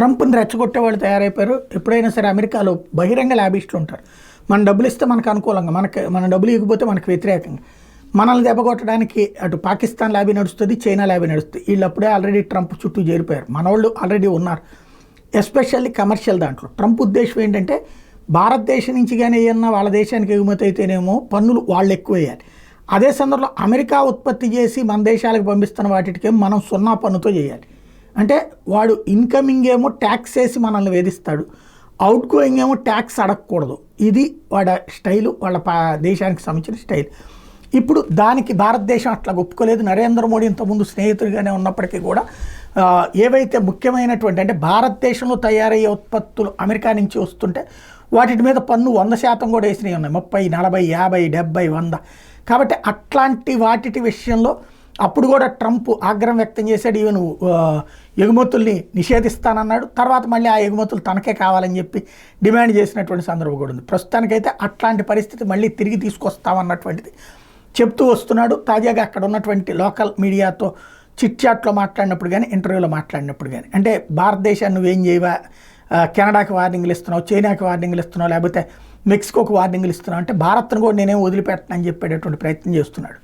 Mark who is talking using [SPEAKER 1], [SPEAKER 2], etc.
[SPEAKER 1] ట్రంప్ని రెచ్చగొట్టే వాళ్ళు తయారైపోయారు. ఎప్పుడైనా సరే అమెరికాలో బహిరంగ లాబిస్టులు ఉంటారు. మన డబ్బులు ఇస్తే మనకు అనుకూలంగా, మన డబ్బులు ఇవ్వకపోతే మనకు వ్యతిరేకంగా మనల్ని దెబ్బకొట్టడానికి అటు పాకిస్తాన్ లాబీ నడుస్తుంది, చైనా లాబీ నడుస్తుంది. వీళ్ళు అప్పుడే ఆల్రెడీ ట్రంప్ చుట్టూ చేరిపోయారు. మనోళ్ళు ఆల్రెడీ ఉన్నారు, ఎస్పెషల్లీ కమర్షియల్ దాంట్లో. ట్రంప్ ఉద్దేశం ఏంటంటే భారతదేశం నుంచి కానీ ఏమన్నా వాళ్ళ దేశానికి ఎగుమతి అయితేనేమో పన్నులు వాళ్ళు ఎక్కువ వేయాలి. అదే సందర్భంలో అమెరికా ఉత్పత్తి చేసి మన దేశాలకు పంపిస్తున్న వాటికేమో మనం 0 పన్నుతో చేయాలి. అంటే వాడు ఇన్కమింగ్ ఏమో ట్యాక్స్ వేసి మనల్ని వేధిస్తాడు, అవుట్ గోయింగ్ ఏమో ట్యాక్స్ అడగకూడదు. ఇది వాళ్ళ స్టైలు, వాళ్ళ దేశానికి సంబంధించిన స్టైల్. ఇప్పుడు దానికి భారతదేశం అట్లా ఒప్పుకోలేదు. నరేంద్ర మోడీ ఇంతకుముందు స్నేహితుడిగానే ఉన్నప్పటికీ కూడా ఏవైతే ముఖ్యమైనటువంటి అంటే భారతదేశంలో తయారయ్యే ఉత్పత్తులు అమెరికా నుంచి వస్తుంటే వాటి మీద పన్ను 100% కూడా వేసినవి ఉన్నాయి. 30, 40, 50, 70, 100. కాబట్టి అట్లాంటి వాటి విషయంలో అప్పుడు కూడా ట్రంప్ ఆగ్రహం వ్యక్తం చేశాడు. ఈవెన్ ఎగుమతుల్ని నిషేధిస్తానన్నాడు. తర్వాత మళ్ళీ ఆ ఎగుమతులు తనకే కావాలని చెప్పి డిమాండ్ చేసినటువంటి సందర్భం కూడా ఉంది. ప్రస్తుతానికైతే అట్లాంటి పరిస్థితి మళ్ళీ తిరిగి తీసుకొస్తామన్నటువంటిది చెప్తూ వస్తున్నాడు. తాజాగా అక్కడ ఉన్నటువంటి లోకల్ మీడియాతో చిట్చాట్లో మాట్లాడినప్పుడు కానీ, ఇంటర్వ్యూలో మాట్లాడినప్పుడు కానీ, అంటే భారతదేశాన్ని నువ్వేం చేయవా, కెనడాకి వార్నింగ్లు ఇస్తున్నావు, చైనాకి వార్నింగ్లు ఇస్తున్నావు, లేకపోతే మెక్సికోకి వార్నింగ్లు ఇస్తున్నావు, అంటే భారత్ను కూడా నేనేం వదిలిపెట్టనని చెప్పేటటువంటి ప్రయత్నం చేస్తున్నాడు.